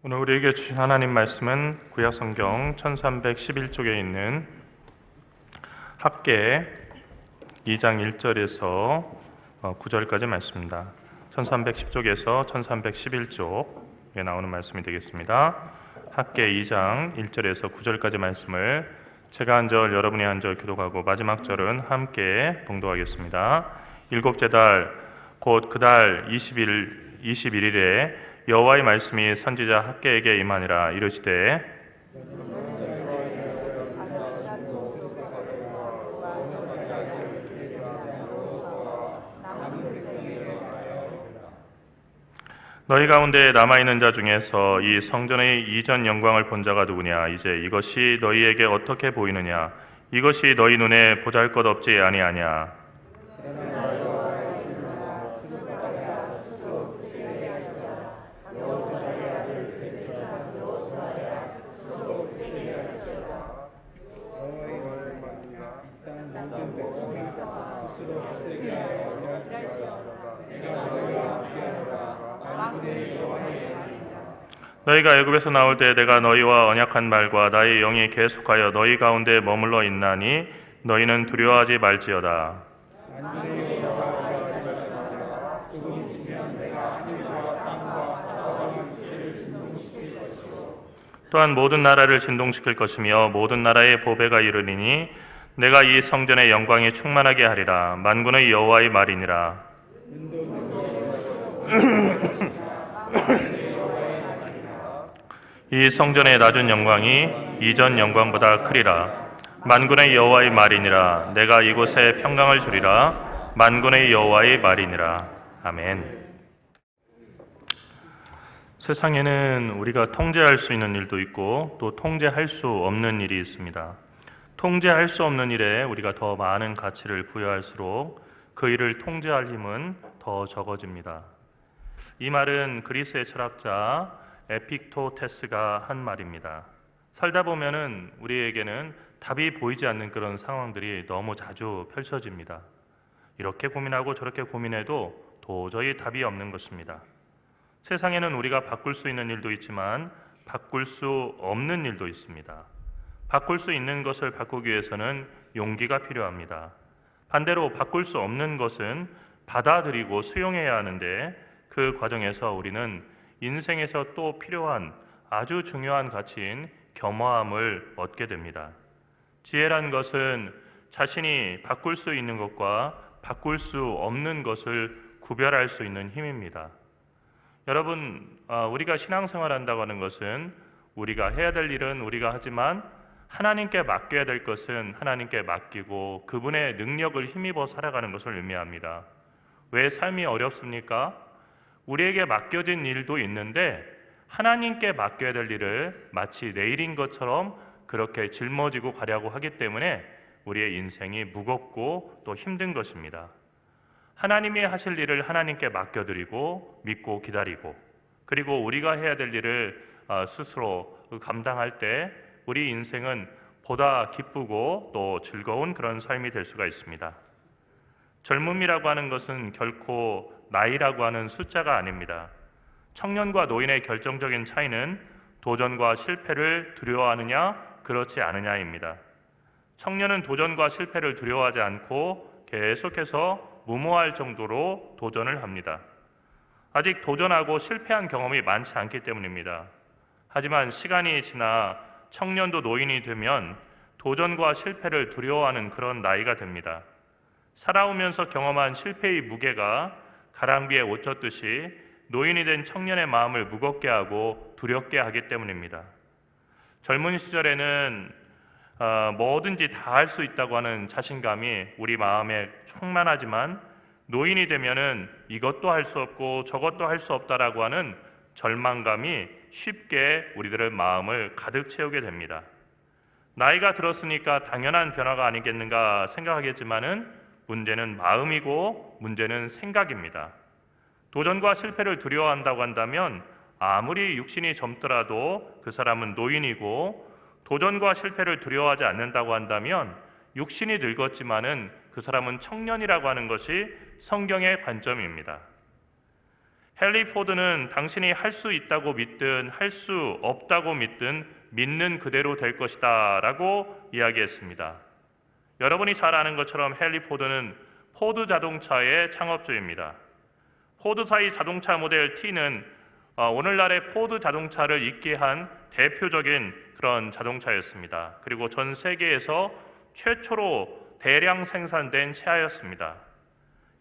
오늘 우리에게 주신 하나님 말씀은 구약성경 1311쪽에 있는 학개 2장 1절에서 9절까지 말씀입니다. 1310쪽에서 1311쪽에 나오는 말씀이 되겠습니다. 학개 2장 1절에서 9절까지 말씀을 제가 한 절, 여러분이 한 절 교독하고 마지막 절은 함께 봉독하겠습니다. 일곱째 달 곧 그 달 21일에 여호와의 말씀이 선지자 학개에게 임하니라. 이르시되 너희 가운데 남아있는 자 중에서 이 성전의 이전 영광을 본 자가 누구냐? 이제 이것이 너희에게 어떻게 보이느냐? 이것이 너희 눈에 보잘것없지 아니하냐? 너희가 애굽에서 나올 때 내가 너희와 언약한 말과 나의 영이 계속하여 너희 가운데 머물러 있나니 너희는 두려워하지 말지어다. 또한 모든 나라를 진동시킬 것이며 모든 나라의 보배가 이르리니 내가 이 성전의 영광이 충만하게 하리라. 만군의 여호와의 말이니라. 이 성전의 낮은 영광이 이전 영광보다 크리라. 만군의 여호와의 말이니라. 내가 이곳에 평강을 주리라. 만군의 여호와의 말이니라. 아멘. 세상에는 우리가 통제할 수 있는 일도 있고 또 통제할 수 없는 일이 있습니다. 통제할 수 없는 일에 우리가 더 많은 가치를 부여할수록 그 일을 통제할 힘은 더 적어집니다. 이 말은 그리스의 철학자 에픽토테스가 한 말입니다. 살다 보면은 우리에게는 답이 보이지 않는 그런 상황들이 너무 자주 펼쳐집니다. 이렇게 고민하고 저렇게 고민해도 도저히 답이 없는 것입니다. 세상에는 우리가 바꿀 수 있는 일도 있지만 바꿀 수 없는 일도 있습니다. 바꿀 수 있는 것을 바꾸기 위해서는 용기가 필요합니다. 반대로 바꿀 수 없는 것은 받아들이고 수용해야 하는데 그 과정에서 우리는 인생에서 또 필요한 아주 중요한 가치인 겸허함을 얻게 됩니다. 지혜란 것은 자신이 바꿀 수 있는 것과 바꿀 수 없는 것을 구별할 수 있는 힘입니다. 여러분, 우리가 신앙생활 한다고 하는 것은 우리가 해야 될 일은 우리가 하지만 하나님께 맡겨야 될 것은 하나님께 맡기고 그분의 능력을 힘입어 살아가는 것을 의미합니다. 왜 삶이 어렵습니까? 우리에게 맡겨진 일도 있는데 하나님께 맡겨야 될 일을 마치 내일인 것처럼 그렇게 짊어지고 가려고 하기 때문에 우리의 인생이 무겁고 또 힘든 것입니다. 하나님이 하실 일을 하나님께 맡겨드리고 믿고 기다리고 그리고 우리가 해야 될 일을 스스로 감당할 때 우리 인생은 보다 기쁘고 또 즐거운 그런 삶이 될 수가 있습니다. 젊음이라고 하는 것은 결코 나이라고 하는 숫자가 아닙니다. 청년과 노인의 결정적인 차이는 도전과 실패를 두려워하느냐 그렇지 않느냐입니다. 청년은 도전과 실패를 두려워하지 않고 계속해서 무모할 정도로 도전을 합니다. 아직 도전하고 실패한 경험이 많지 않기 때문입니다. 하지만 시간이 지나 청년도 노인이 되면 도전과 실패를 두려워하는 그런 나이가 됩니다. 살아오면서 경험한 실패의 무게가 가랑비에 옷 젖듯이 노인이 된 청년의 마음을 무겁게 하고 두렵게 하기 때문입니다. 젊은 시절에는 뭐든지 다 할 수 있다고 하는 자신감이 우리 마음에 충만하지만 노인이 되면은 이것도 할 수 없고 저것도 할 수 없다라고 하는 절망감이 쉽게 우리들의 마음을 가득 채우게 됩니다. 나이가 들었으니까 당연한 변화가 아니겠는가 생각하겠지만은 문제는 마음이고 문제는 생각입니다. 도전과 실패를 두려워한다고 한다면 아무리 육신이 젊더라도 그 사람은 노인이고 도전과 실패를 두려워하지 않는다고 한다면 육신이 늙었지만은 그 사람은 청년이라고 하는 것이 성경의 관점입니다. 헨리 포드는 당신이 할 수 있다고 믿든 할 수 없다고 믿든 믿는 그대로 될 것이다 라고 이야기했습니다. 여러분이 잘 아는 것처럼 헨리 포드는 포드 자동차의 창업주입니다. 포드사의 자동차 모델 T는 오늘날의 포드 자동차를 있게 한 대표적인 그런 자동차였습니다. 그리고 전 세계에서 최초로 대량 생산된 차였습니다.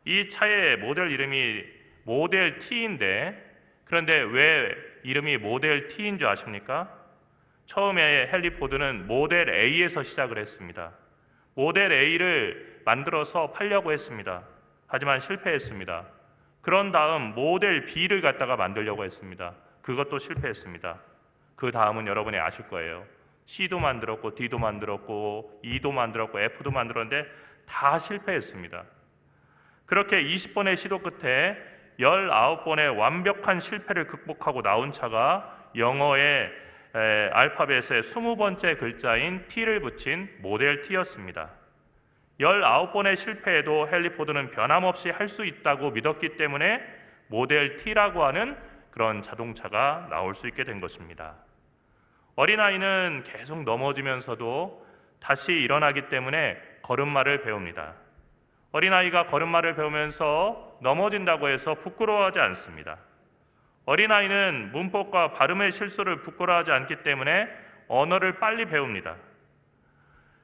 이 차의 모델 이름이 모델 T인데, 그런데 왜 이름이 모델 T인 줄 아십니까? 처음에 헨리 포드는 모델 A에서 시작을 했습니다. 모델 A를 만들어서 팔려고 했습니다. 하지만 실패했습니다. 그런 다음 모델 B를 갖다가 만들려고 했습니다. 그것도 실패했습니다. 그 다음은 여러분이 아실 거예요. C도 만들었고 D도 만들었고 E도 만들었고 F도 만들었는데 다 실패했습니다. 그렇게 20번의 시도 끝에 19번의 완벽한 실패를 극복하고 나온 차가 영어의 알파벳의 20번째 글자인 T를 붙인 모델 T였습니다. 19번의 실패에도 헨리 포드는 변함없이 할 수 있다고 믿었기 때문에 모델 T라고 하는 그런 자동차가 나올 수 있게 된 것입니다. 어린아이는 계속 넘어지면서도 다시 일어나기 때문에 걸음마를 배웁니다. 어린아이가 걸음마를 배우면서 넘어진다고 해서 부끄러워하지 않습니다. 어린아이는 문법과 발음의 실수를 부끄러워하지 않기 때문에 언어를 빨리 배웁니다.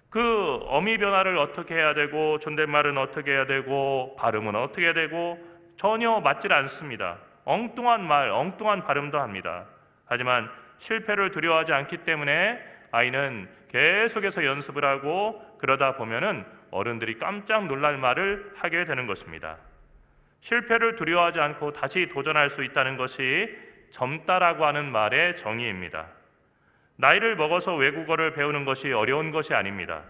그 어미 변화를 어떻게 해야 되고 존댓말은 어떻게 해야 되고 발음은 어떻게 해야 되고 전혀 맞질 않습니다. 엉뚱한 말, 엉뚱한 발음도 합니다. 하지만 실패를 두려워하지 않기 때문에 아이는 계속해서 연습을 하고 그러다 보면은 어른들이 깜짝 놀랄 말을 하게 되는 것입니다. 실패를 두려워하지 않고 다시 도전할 수 있다는 것이 젊다라고 하는 말의 정의입니다. 나이를 먹어서 외국어를 배우는 것이 어려운 것이 아닙니다.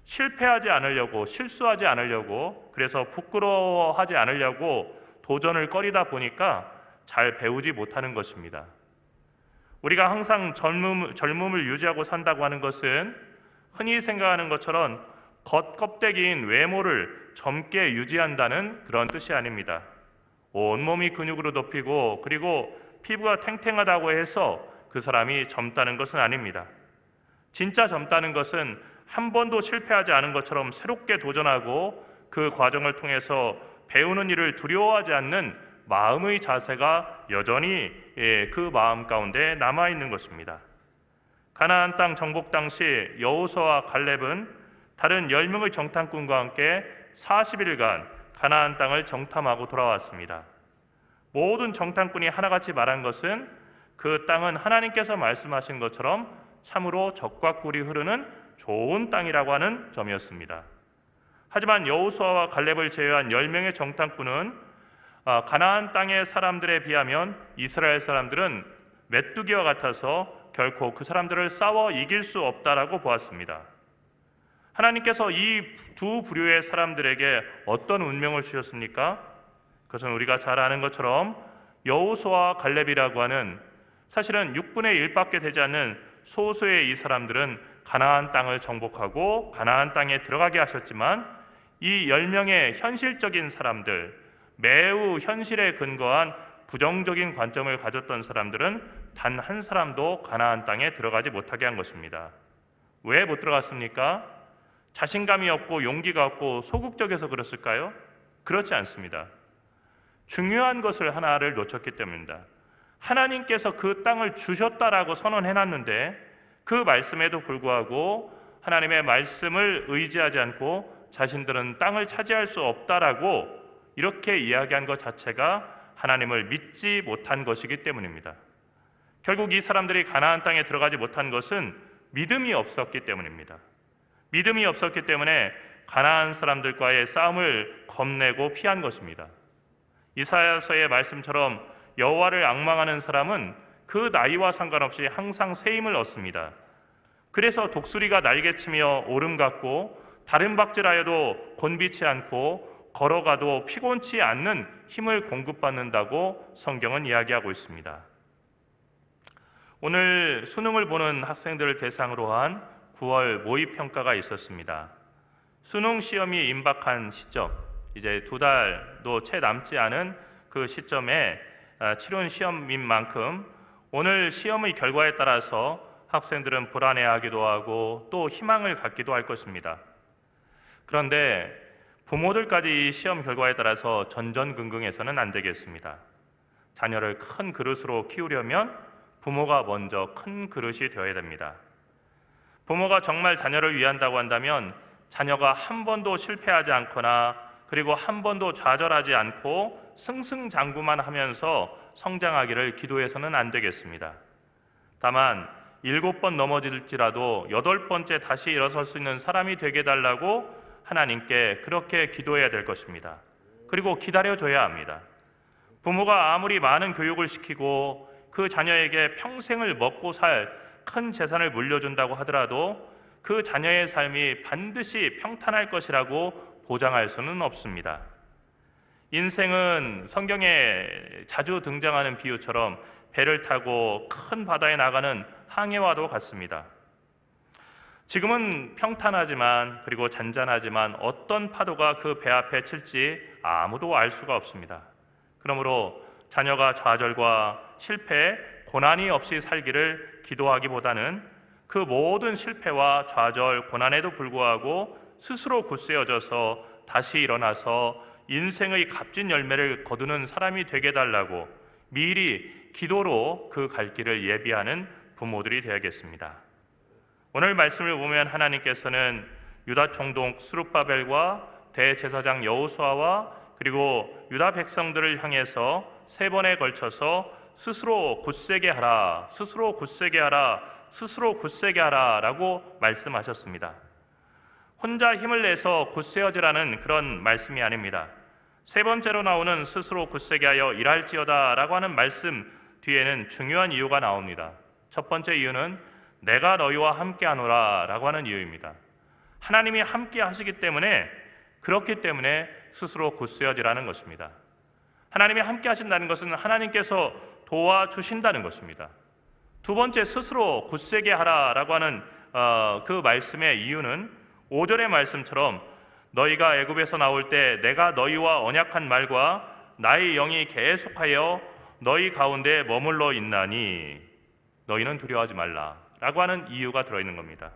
실패하지 않으려고, 실수하지 않으려고, 그래서 부끄러워하지 않으려고 도전을 꺼리다 보니까 잘 배우지 못하는 것입니다. 우리가 항상 젊음을 유지하고 산다고 하는 것은 흔히 생각하는 것처럼 겉껍데기인 외모를 젊게 유지한다는 그런 뜻이 아닙니다. 온몸이 근육으로 덮이고 그리고 피부가 탱탱하다고 해서 그 사람이 젊다는 것은 아닙니다. 진짜 젊다는 것은 한 번도 실패하지 않은 것처럼 새롭게 도전하고 그 과정을 통해서 배우는 일을 두려워하지 않는 마음의 자세가 여전히 그 마음 가운데 남아있는 것입니다. 가나안 땅 정복 당시 여호수아와 갈렙은 다른 10명의 정탐꾼과 함께 40일간 가나안 땅을 정탐하고 돌아왔습니다. 모든 정탐꾼이 하나같이 말한 것은 그 땅은 하나님께서 말씀하신 것처럼 참으로 젖과 꿀이 흐르는 좋은 땅이라고 하는 점이었습니다. 하지만 여호수아와 갈렙을 제외한 10명의 정탐꾼은 가나안 땅의 사람들에 비하면 이스라엘 사람들은 메뚜기와 같아서 결코 그 사람들을 싸워 이길 수 없다라고 보았습니다. 하나님께서 이 두 부류의 사람들에게 어떤 운명을 주셨습니까? 그것은 우리가 잘 아는 것처럼 여호수아와 갈렙이라고 하는 사실은 6분의 1밖에 되지 않는 소수의 이 사람들은 가나안 땅을 정복하고 가나안 땅에 들어가게 하셨지만 이 10명의 현실적인 사람들, 매우 현실에 근거한 부정적인 관점을 가졌던 사람들은 단 한 사람도 가나안 땅에 들어가지 못하게 한 것입니다. 왜 못 들어갔습니까? 자신감이 없고 용기가 없고 소극적해서 그랬을까요? 그렇지 않습니다. 중요한 것을 하나를 놓쳤기 때문입니다. 하나님께서 그 땅을 주셨다라고 선언해놨는데 그 말씀에도 불구하고 하나님의 말씀을 의지하지 않고 자신들은 땅을 차지할 수 없다라고 이렇게 이야기한 것 자체가 하나님을 믿지 못한 것이기 때문입니다. 결국 이 사람들이 가나안 땅에 들어가지 못한 것은 믿음이 없었기 때문입니다. 믿음이 없었기 때문에 가나안 사람들과의 싸움을 겁내고 피한 것입니다. 이사야서의 말씀처럼 여호와를 앙망하는 사람은 그 나이와 상관없이 항상 새 힘을 얻습니다. 그래서 독수리가 날개치며 오름 같고 다른 박질하여도 곤비치 않고 걸어가도 피곤치 않는 힘을 공급받는다고 성경은 이야기하고 있습니다. 오늘 수능을 보는 학생들을 대상으로 한 9월 모의평가가 있었습니다. 수능 시험이 임박한 시점, 이제 2달도 채 남지 않은 그 시점에 치룬 시험인 만큼 오늘 시험의 결과에 따라서 학생들은 불안해하기도 하고 또 희망을 갖기도 할 것입니다. 그런데 부모들까지 이 시험 결과에 따라서 전전긍긍해서는 안 되겠습니다. 자녀를 큰 그릇으로 키우려면 부모가 먼저 큰 그릇이 되어야 됩니다. 부모가 정말 자녀를 위한다고 한다면 자녀가 한 번도 실패하지 않거나 그리고 한 번도 좌절하지 않고 승승장구만 하면서 성장하기를 기도해서는 안 되겠습니다. 다만 7번 넘어질지라도 8번째 다시 일어설 수 있는 사람이 되게 해달라고 하나님께 그렇게 기도해야 될 것입니다. 그리고 기다려줘야 합니다. 부모가 아무리 많은 교육을 시키고 그 자녀에게 평생을 먹고 살 큰 재산을 물려준다고 하더라도 그 자녀의 삶이 반드시 평탄할 것이라고 보장할 수는 없습니다. 인생은 성경에 자주 등장하는 비유처럼 배를 타고 큰 바다에 나가는 항해와도 같습니다. 지금은 평탄하지만 그리고 잔잔하지만 어떤 파도가 그 배 앞에 칠지 아무도 알 수가 없습니다. 그러므로 자녀가 좌절과 실패, 고난이 없이 살기를 기도하기보다는 그 모든 실패와 좌절, 고난에도 불구하고 스스로 굳세어져서 다시 일어나서 인생의 값진 열매를 거두는 사람이 되게 해달라고 미리 기도로 그 갈 길을 예비하는 부모들이 되어야겠습니다. 오늘 말씀을 보면 하나님께서는 유다 총독 스룹바벨과 대제사장 여호수아와 그리고 유다 백성들을 향해서 3번에 걸쳐서 스스로 굳세게 하라, 스스로 굳세게 하라, 스스로 굳세게 하라 라고 말씀하셨습니다. 혼자 힘을 내서 굳세어지라는 그런 말씀이 아닙니다. 3번째로 나오는 스스로 굳세게 하여 일할지어다 라고 하는 말씀 뒤에는 중요한 이유가 나옵니다. 첫 번째 이유는 내가 너희와 함께 하노라 라고 하는 이유입니다. 하나님이 함께 하시기 때문에 그렇기 때문에 스스로 굳세어지라는 것입니다. 하나님이 함께 하신다는 것은 하나님께서 도와주신다는 것입니다. 두 번째 스스로 굳세게 하라라고 하는 그 말씀의 이유는 5절의 말씀처럼 너희가 애굽에서 나올 때 내가 너희와 언약한 말과 나의 영이 계속하여 너희 가운데 머물러 있나니 너희는 두려워하지 말라라고 하는 이유가 들어있는 겁니다.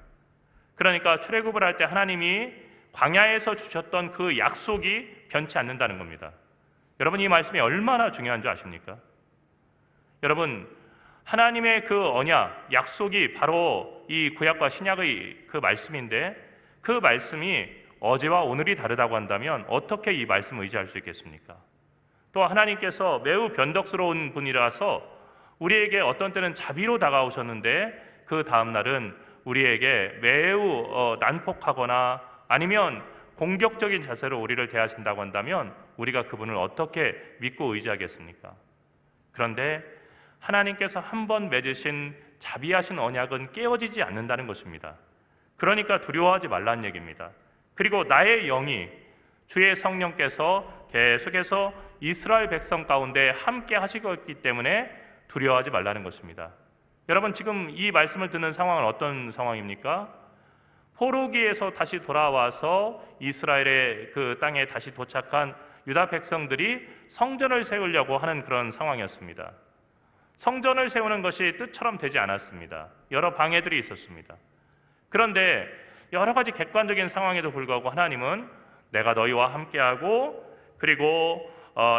그러니까 출애굽을 할 때 하나님이 광야에서 주셨던 그 약속이 변치 않는다는 겁니다. 여러분 이 말씀이 얼마나 중요한 줄 아십니까? 여러분 하나님의 그 언약, 약속이 바로 이 구약과 신약의 그 말씀인데 그 말씀이 어제와 오늘이 다르다고 한다면 어떻게 이 말씀을 의지할 수 있겠습니까? 또 하나님께서 매우 변덕스러운 분이라서 우리에게 어떤 때는 자비로 다가오셨는데 그 다음 날은 우리에게 매우 난폭하거나 아니면 공격적인 자세로 우리를 대하신다고 한다면 우리가 그분을 어떻게 믿고 의지하겠습니까? 그런데 하나님께서 한 번 맺으신 자비하신 언약은 깨어지지 않는다는 것입니다. 그러니까 두려워하지 말라는 얘기입니다. 그리고 나의 영이 주의 성령께서 계속해서 이스라엘 백성 가운데 함께 하시고 있기 때문에 두려워하지 말라는 것입니다. 여러분 지금 이 말씀을 듣는 상황은 어떤 상황입니까? 포로기에서 다시 돌아와서 이스라엘의 그 땅에 다시 도착한 유다 백성들이 성전을 세우려고 하는 그런 상황이었습니다. 성전을 세우는 것이 뜻처럼 되지 않았습니다. 여러 방해들이 있었습니다. 그런데 여러 가지 객관적인 상황에도 불구하고 하나님은 내가 너희와 함께하고 그리고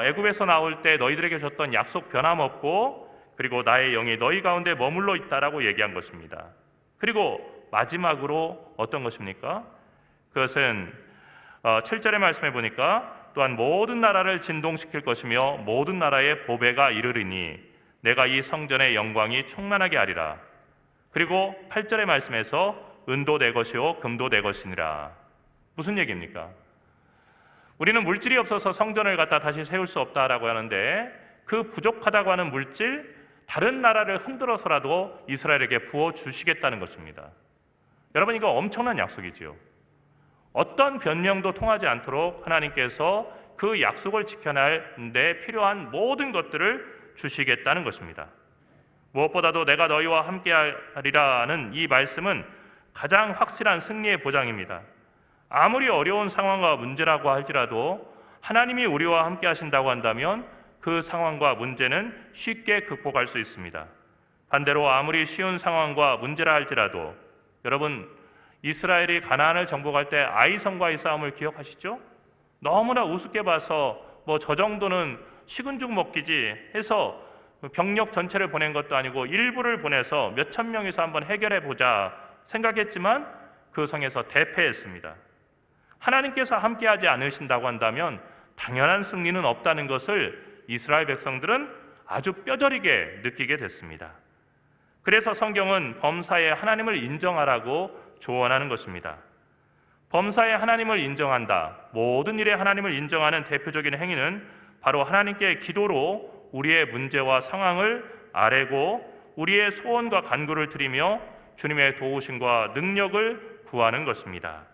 애굽에서 나올 때 너희들에게 줬던 약속 변함없고 그리고 나의 영이 너희 가운데 머물러 있다라고 얘기한 것입니다. 그리고 마지막으로 어떤 것입니까? 그것은 7절의 말씀에 보니까 또한 모든 나라를 진동시킬 것이며 모든 나라의 보배가 이르리니 내가 이 성전의 영광이 충만하게 하리라. 그리고 8절의 말씀에서 은도 내 것이요 금도 내 것이니라. 무슨 얘기입니까? 우리는 물질이 없어서 성전을 갖다 다시 세울 수 없다라고 하는데 그 부족하다고 하는 물질 다른 나라를 흔들어서라도 이스라엘에게 부어주시겠다는 것입니다. 여러분 이거 엄청난 약속이지요. 어떤 변명도 통하지 않도록 하나님께서 그 약속을 지켜낼 데 필요한 모든 것들을 주시겠다는 것입니다. 무엇보다도 내가 너희와 함께하리라는 이 말씀은 가장 확실한 승리의 보장입니다. 아무리 어려운 상황과 문제라고 할지라도 하나님이 우리와 함께 하신다고 한다면 그 상황과 문제는 쉽게 극복할 수 있습니다. 반대로 아무리 쉬운 상황과 문제라 할지라도 여러분 이스라엘이 가나안을 정복할 때 아이성과의 싸움을 기억하시죠? 너무나 우습게 봐서 뭐 저 정도는 식은 죽 먹기지 해서 병력 전체를 보낸 것도 아니고 일부를 보내서 몇천 명이서 한번 해결해 보자 생각했지만 그 성에서 대패했습니다. 하나님께서 함께하지 않으신다고 한다면 당연한 승리는 없다는 것을 이스라엘 백성들은 아주 뼈저리게 느끼게 됐습니다. 그래서 성경은 범사에 하나님을 인정하라고 조언하는 것입니다. 범사에 하나님을 인정한다. 모든 일에 하나님을 인정하는 대표적인 행위는 바로 하나님께 기도로 우리의 문제와 상황을 아뢰고 우리의 소원과 간구를 드리며 주님의 도우심과 능력을 구하는 것입니다.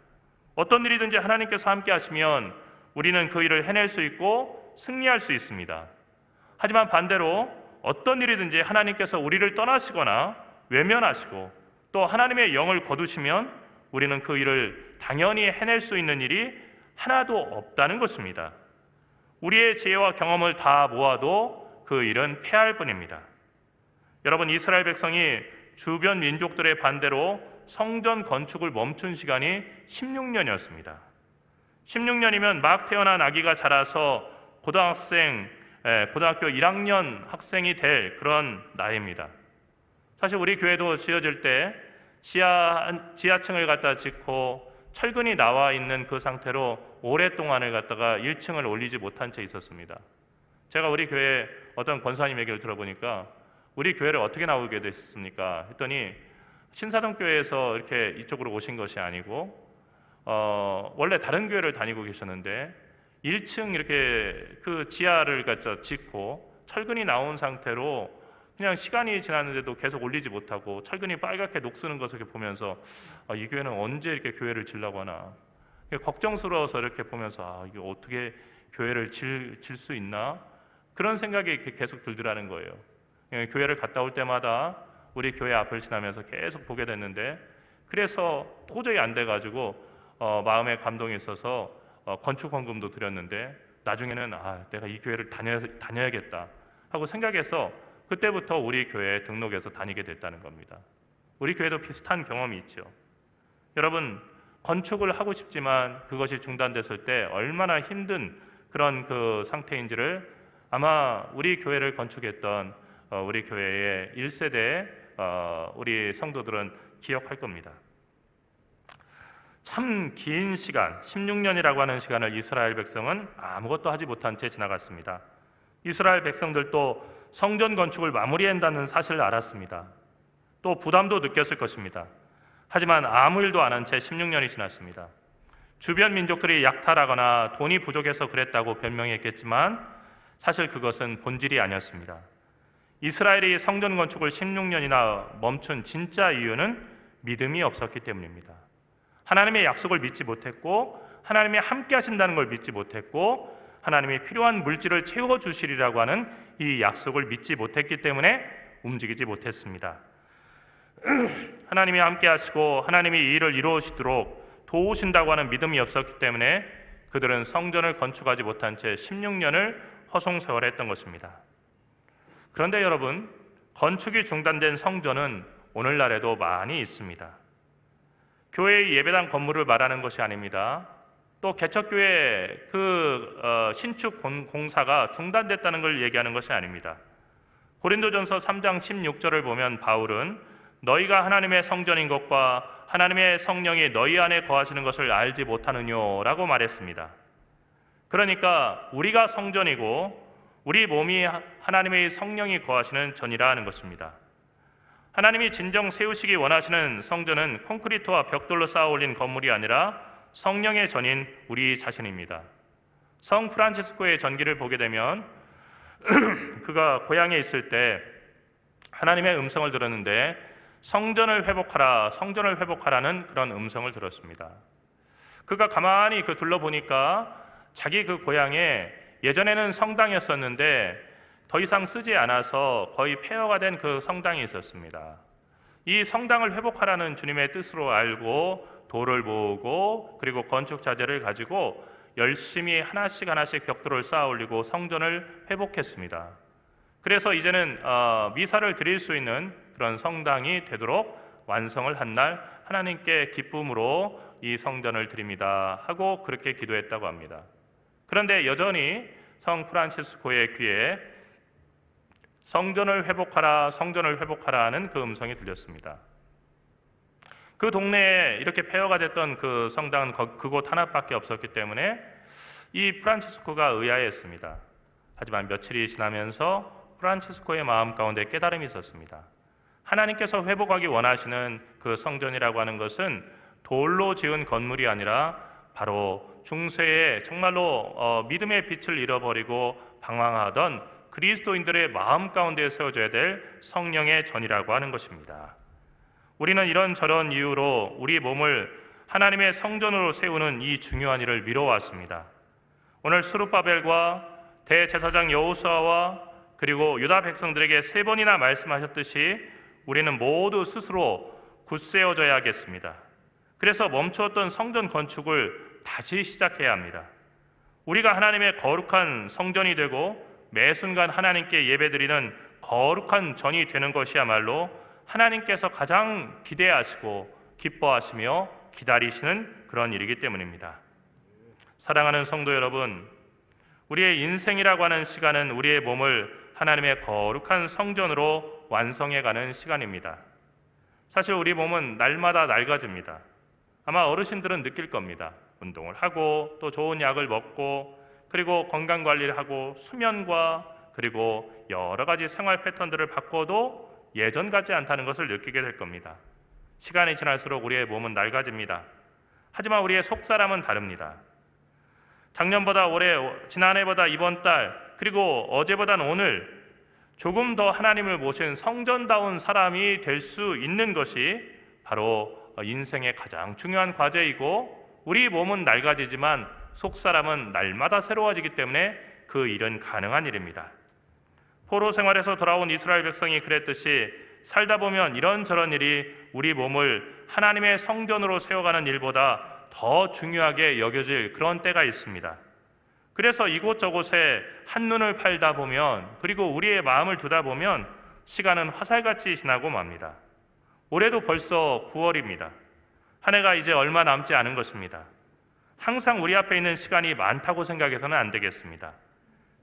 어떤 일이든지 하나님께서 함께 하시면 우리는 그 일을 해낼 수 있고 승리할 수 있습니다. 하지만 반대로 어떤 일이든지 하나님께서 우리를 떠나시거나 외면하시고 또 하나님의 영을 거두시면 우리는 그 일을 당연히 해낼 수 있는 일이 하나도 없다는 것입니다. 우리의 지혜와 경험을 다 모아도 그 일은 패할 뿐입니다. 여러분, 이스라엘 백성이 주변 민족들의 반대로 성전 건축을 멈춘 시간이 16년이었습니다. 16년이면 막 태어난 아기가 자라서 고등학교 1학년 학생이 될 그런 나이입니다. 사실 우리 교회도 지어질 때 지하층을 갖다 짓고 철근이 나와 있는 그 상태로 오랫동안을 갖다가 1층을 올리지 못한 채 있었습니다. 제가 우리 교회 어떤 권사님 얘기를 들어보니까 우리 교회를 어떻게 나오게 됐습니까? 했더니 신사동 교회에서 이렇게 이쪽으로 오신 것이 아니고 원래 다른 교회를 다니고 계셨는데 1층 이렇게 그 지하를 갖다 짓고 철근이 나온 상태로 그냥 시간이 지났는데도 계속 올리지 못하고 철근이 빨갛게 녹쓰는 것을 이렇게 보면서 이 교회는 언제 이렇게 교회를 지으려고 하나 걱정스러워서 이렇게 보면서 이게 어떻게 교회를 질 수 있나 그런 생각이 이렇게 계속 들더라는 거예요. 교회를 갔다 올 때마다 우리 교회 앞을 지나면서 계속 보게 됐는데 그래서 도저히 안 돼가지고 마음에 감동이 있어서 건축 헌금도 드렸는데 나중에는 내가 이 교회를 다녀야겠다 하고 생각해서 그때부터 우리 교회에 등록해서 다니게 됐다는 겁니다. 우리 교회도 비슷한 경험이 있죠. 여러분, 건축을 하고 싶지만 그것이 중단됐을 때 얼마나 힘든 그런 그 상태인지를 아마 우리 교회를 건축했던 우리 교회의 1세대 우리 성도들은 기억할 겁니다. 참 긴 시간, 16년이라고 하는 시간을 이스라엘 백성은 아무것도 하지 못한 채 지나갔습니다. 이스라엘 백성들도 성전 건축을 마무리한다는 사실을 알았습니다. 또 부담도 느꼈을 것입니다. 하지만 아무 일도 안 한 채 16년이 지났습니다. 주변 민족들이 약탈하거나 돈이 부족해서 그랬다고 변명했겠지만 사실 그것은 본질이 아니었습니다. 이스라엘이 성전 건축을 16년이나 멈춘 진짜 이유는 믿음이 없었기 때문입니다. 하나님의 약속을 믿지 못했고 하나님이 함께 하신다는 걸 믿지 못했고 하나님이 필요한 물질을 채워주시리라고 하는 이 약속을 믿지 못했기 때문에 움직이지 못했습니다. 하나님이 함께 하시고 하나님이 이 일을 이루시도록 도우신다고 하는 믿음이 없었기 때문에 그들은 성전을 건축하지 못한 채 16년을 허송세월했던 것입니다. 그런데 여러분, 건축이 중단된 성전은 오늘날에도 많이 있습니다. 교회의 예배당 건물을 말하는 것이 아닙니다. 또 개척교회 신축 공사가 중단됐다는 걸 얘기하는 것이 아닙니다. 고린도전서 3장 16절을 보면 바울은 너희가 하나님의 성전인 것과 하나님의 성령이 너희 안에 거하시는 것을 알지 못하느뇨라고 말했습니다. 그러니까 우리가 성전이고 우리 몸이 하나님의 성령이 거하시는 전이라 하는 것입니다. 하나님이 진정 세우시기 원하시는 성전은 콘크리트와 벽돌로 쌓아 올린 건물이 아니라 성령의 전인 우리 자신입니다. 성 프란치스코의 전기를 보게 되면 그가 고향에 있을 때 하나님의 음성을 들었는데 성전을 회복하라는 그런 음성을 들었습니다. 그가 가만히 둘러보니까 자기 그 고향에 예전에는 성당이었었는데 더 이상 쓰지 않아서 거의 폐허가 된 그 성당이 있었습니다. 이 성당을 회복하라는 주님의 뜻으로 알고 돌을 모으고 그리고 건축 자재를 가지고 열심히 하나씩 하나씩 벽돌을 쌓아 올리고 성전을 회복했습니다. 그래서 이제는 미사를 드릴 수 있는 그런 성당이 되도록 완성을 한 날 하나님께 기쁨으로 이 성전을 드립니다 하고 그렇게 기도했다고 합니다. 그런데 여전히 성 프란치스코의 귀에 성전을 회복하라, 성전을 회복하라 하는 그 음성이 들렸습니다. 그 동네에 이렇게 폐허가 됐던 그 성당은 그곳 하나밖에 없었기 때문에 이 프란치스코가 의아했습니다. 하지만 며칠이 지나면서 프란치스코의 마음 가운데 깨달음이 있었습니다. 하나님께서 회복하기 원하시는 그 성전이라고 하는 것은 돌로 지은 건물이 아니라 바로 중세에 정말로 믿음의 빛을 잃어버리고 방황하던 그리스도인들의 마음 가운데 세워져야 될 성령의 전이라고 하는 것입니다. 우리는 이런저런 이유로 우리 몸을 하나님의 성전으로 세우는 이 중요한 일을 미뤄왔습니다. 오늘 스룹바벨과 대제사장 여호수아와 그리고 유다 백성들에게 3번이나 말씀하셨듯이 우리는 모두 스스로 굳세어져야겠습니다. 그래서 멈추었던 성전 건축을 다시 시작해야 합니다. 우리가 하나님의 거룩한 성전이 되고 매 순간 하나님께 예배드리는 거룩한 전이 되는 것이야말로 하나님께서 가장 기대하시고 기뻐하시며 기다리시는 그런 일이기 때문입니다. 사랑하는 성도 여러분, 우리의 인생이라고 하는 시간은 우리의 몸을 하나님의 거룩한 성전으로 완성해가는 시간입니다. 사실 우리 몸은 날마다 낡아집니다. 아마 어르신들은 느낄 겁니다. 운동을 하고 또 좋은 약을 먹고 그리고 건강관리를 하고 수면과 그리고 여러 가지 생활 패턴들을 바꿔도 예전 같지 않다는 것을 느끼게 될 겁니다. 시간이 지날수록 우리의 몸은 낡아집니다. 하지만 우리의 속사람은 다릅니다. 작년보다 올해, 지난해보다 이번 달, 그리고 어제보단 오늘 조금 더 하나님을 모신 성전다운 사람이 될 수 있는 것이 바로 인생의 가장 중요한 과제이고, 우리 몸은 낡아지지만 속사람은 날마다 새로워지기 때문에 그 일은 가능한 일입니다. 포로 생활에서 돌아온 이스라엘 백성이 그랬듯이 살다 보면 이런저런 일이 우리 몸을 하나님의 성전으로 세워가는 일보다 더 중요하게 여겨질 그런 때가 있습니다. 그래서 이곳저곳에 한눈을 팔다 보면, 그리고 우리의 마음을 두다 보면 시간은 화살같이 지나고 맙니다. 올해도 벌써 9월입니다. 한 해가 이제 얼마 남지 않은 것입니다. 항상 우리 앞에 있는 시간이 많다고 생각해서는 안 되겠습니다.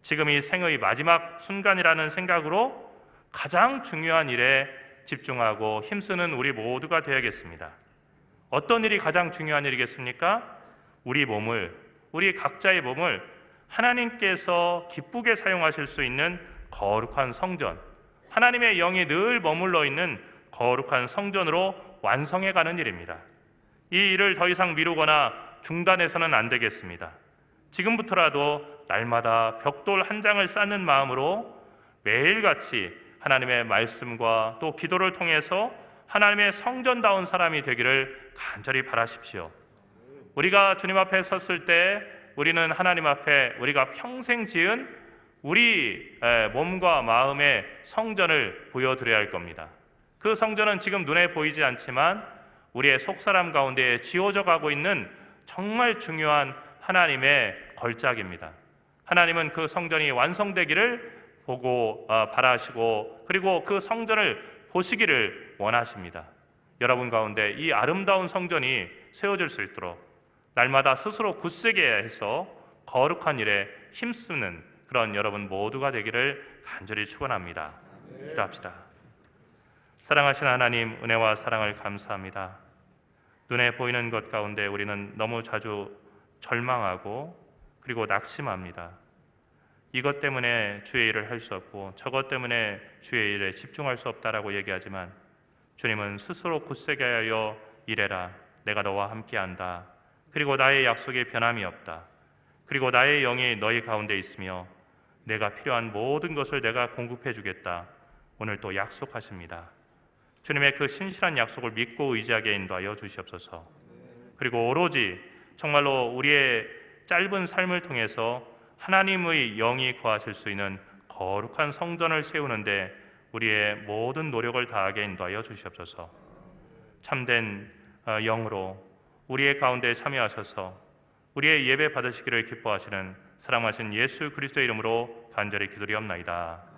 지금이 생의 마지막 순간이라는 생각으로 가장 중요한 일에 집중하고 힘쓰는 우리 모두가 되어야겠습니다. 어떤 일이 가장 중요한 일이겠습니까? 우리 각자의 몸을 하나님께서 기쁘게 사용하실 수 있는 거룩한 성전, 하나님의 영이 늘 머물러 있는 거룩한 성전으로 완성해가는 일입니다. 이 일을 더 이상 미루거나 중단해서는 안 되겠습니다. 지금부터라도 날마다 벽돌 한 장을 쌓는 마음으로 매일같이 하나님의 말씀과 또 기도를 통해서 하나님의 성전다운 사람이 되기를 간절히 바라십시오. 우리가 주님 앞에 섰을 때 우리는 하나님 앞에 우리가 평생 지은 우리 몸과 마음의 성전을 보여드려야 할 겁니다. 그 성전은 지금 눈에 보이지 않지만 우리의 속사람 가운데 지어져 가고 있는 정말 중요한 하나님의 걸작입니다. 하나님은 그 성전이 완성되기를 보고 바라시고, 그리고 그 성전을 보시기를 원하십니다. 여러분 가운데 이 아름다운 성전이 세워질 수 있도록 날마다 스스로 굳세게 해서 거룩한 일에 힘쓰는 그런 여러분 모두가 되기를 간절히 축원합니다. 기도합시다. 사랑하시는 하나님, 은혜와 사랑을 감사합니다. 눈에 보이는 것 가운데 우리는 너무 자주 절망하고 그리고 낙심합니다. 이것 때문에 주의 일을 할 수 없고 저것 때문에 주의 일에 집중할 수 없다라고 얘기하지만, 주님은 스스로 굳세게 하여 일해라. 내가 너와 함께한다. 그리고 나의 약속에 변함이 없다. 그리고 나의 영이 너희 가운데 있으며 내가 필요한 모든 것을 내가 공급해 주겠다. 오늘 또 약속하십니다. 주님의 그 신실한 약속을 믿고 의지하게 인도하여 주시옵소서. 그리고 오로지 정말로 우리의 짧은 삶을 통해서 하나님의 영이 거하실 수 있는 거룩한 성전을 세우는데 우리의 모든 노력을 다하게 인도하여 주시옵소서. 참된 영으로 우리의 가운데 참여하셔서 우리의 예배 받으시기를 기뻐하시는 사랑하신 예수 그리스도의 이름으로 간절히 기도리옵나이다.